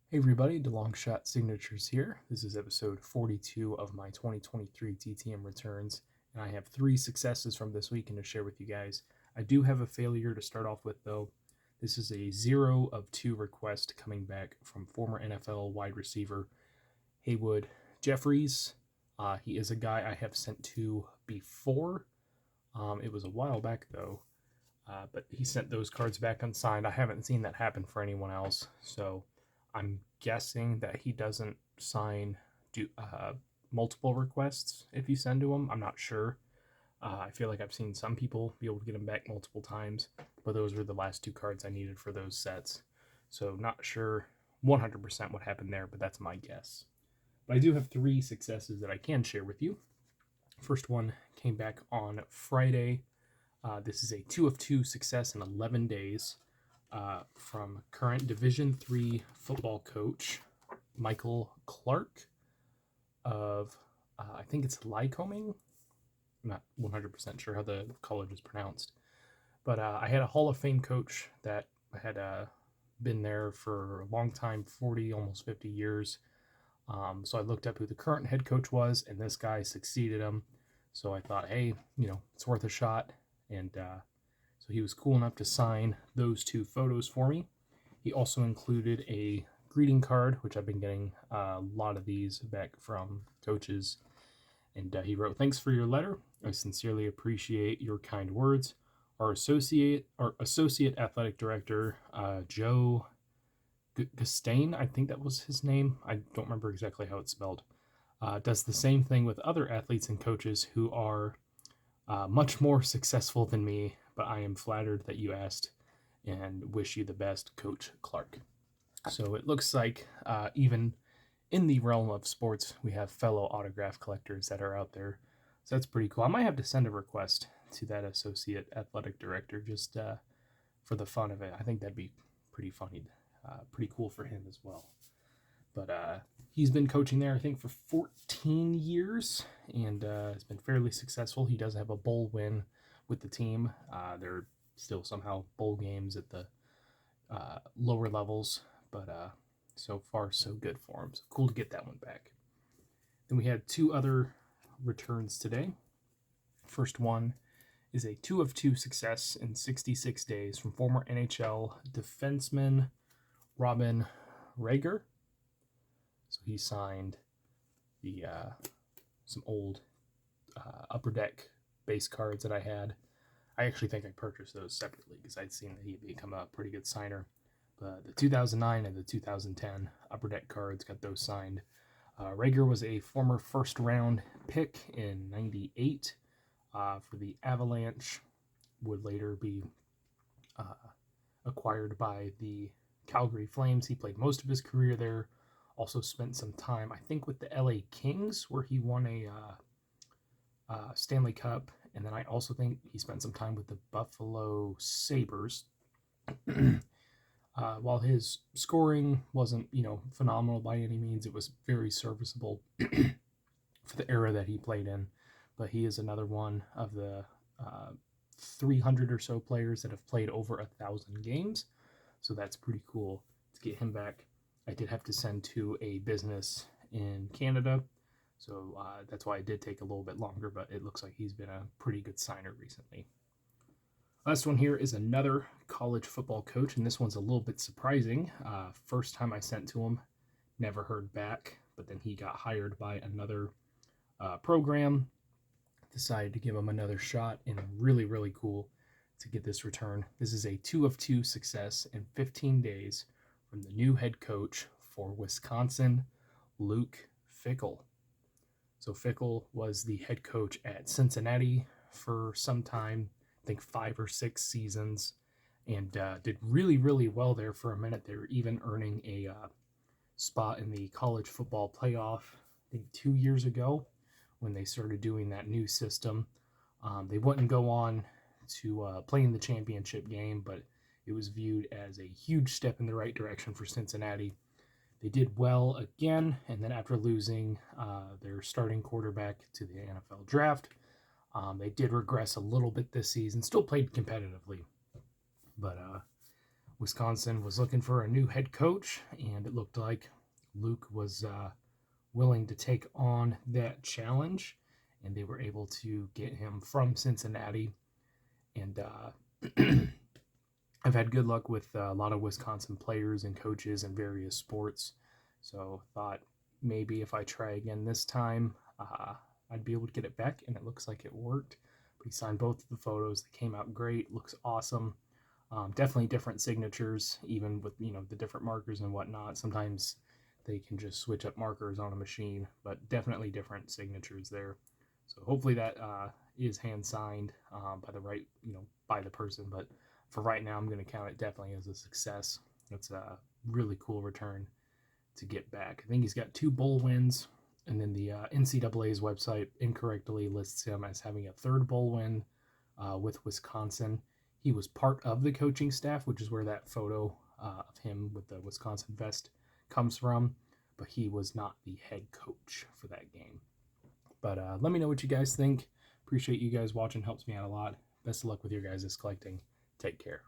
Hey everybody, DeLongShot Signatures here. This is episode 42 of my 2023 TTM returns, and I have 3 successes from this weekend to share with you guys. I do have a failure to start off with though. This is a 0 of 2 request coming back from former NFL wide receiver Haywood Jeffries. He is a guy I have sent to before. It was a while back though, but he sent those cards back unsigned. I haven't seen that happen for anyone else, so I'm guessing that he doesn't sign multiple requests if you send to him. I'm not sure. I feel like I've seen some people be able to get them back multiple times, but those were the last 2 cards I needed for those sets. So not sure 100% what happened there, but that's my guess. But I do have 3 successes that I can share with you. First one came back on Friday. This is a 2 of 2 success in 11 days from current Division III football coach Michael Clark of, I think it's Lycoming. I'm not 100% sure how the college is pronounced. But I had a Hall of Fame coach that had been there for a long time, 40, almost 50 years. So I looked up who the current head coach was, and this guy succeeded him. So I thought, hey, it's worth a shot. And so he was cool enough to sign those 2 photos for me. He also included a greeting card, which I've been getting a lot of these back from coaches. And he wrote, "Thanks for your letter. I sincerely appreciate your kind words. Our associate athletic director, Joe Gustain, I think that was his name. I don't remember exactly how it's spelled. Does the same thing with other athletes and coaches who are much more successful than me, but I am flattered that you asked and wish you the best, Coach Clark." So it looks like even in the realm of sports, we have fellow autograph collectors that are out there. So that's pretty cool. I might have to send a request to that associate athletic director just for the fun of it. I think that'd be pretty funny, pretty cool for him as well. But he's been coaching there, I think, for 14 years and has been fairly successful. He does have a bowl win with the team. There are still somehow bowl games at the lower levels, but so far so good for him. So cool to get that one back. Then we had 2 other returns today. First one is a 2 of 2 success in 66 days from former NHL defenseman Robin Rager. So he signed the some old Upper Deck base cards that I had. I actually think I purchased those separately because I'd seen that he had become a pretty good signer. But the 2009 and the 2010 Upper Deck cards got those signed. Rager was a former first-round pick in '98 for the Avalanche. Would later be acquired by the Calgary Flames. He played most of his career there. Also spent some time, I think, with the LA Kings, where he won a Stanley Cup. And then I also think he spent some time with the Buffalo Sabres. While his scoring wasn't, phenomenal by any means, it was very serviceable for the era that he played in. But he is another one of the 300 or so players that have played over 1,000 games. So that's pretty cool to get him back. I did have to send to a business in Canada, so that's why it did take a little bit longer, but it looks like he's been a pretty good signer recently. Last one here is another college football coach, and this one's a little bit surprising. First time I sent to him, never heard back, but then he got hired by another program. Decided to give him another shot, and really, really cool to get this return. This is a 2 of 2 success in 15 days from the new head coach for Wisconsin, Luke Fickell. So Fickell was the head coach at Cincinnati for some time, I think 5 or 6 seasons, and did really, really well there for a minute. They were even earning a spot in the college football playoff, I think 2 years ago when they started doing that new system. They wouldn't go on to play in the championship game, but it was viewed as a huge step in the right direction for Cincinnati. They did well again, and then after losing their starting quarterback to the NFL draft, they did regress a little bit this season. Still played competitively, but Wisconsin was looking for a new head coach, and it looked like Luke was willing to take on that challenge, and they were able to get him from Cincinnati. And I've had good luck with a lot of Wisconsin players and coaches in various sports, so thought maybe if I try again this time, I'd be able to get it back, and it looks like it worked. But he signed both of the photos; they came out great. Looks awesome. Definitely different signatures, even with the different markers and whatnot. Sometimes they can just switch up markers on a machine, but definitely different signatures there. So hopefully that is hand signed by the right, by the person. But for right now, I'm going to count it definitely as a success. That's a really cool return to get back. I think he's got 2 bowl wins, and then the NCAA's website incorrectly lists him as having a 3rd bowl win with Wisconsin. He was part of the coaching staff, which is where that photo of him with the Wisconsin vest comes from, but he was not the head coach for that game. But let me know what you guys think. Appreciate you guys watching. Helps me out a lot. Best of luck with your guys' collecting. Take care.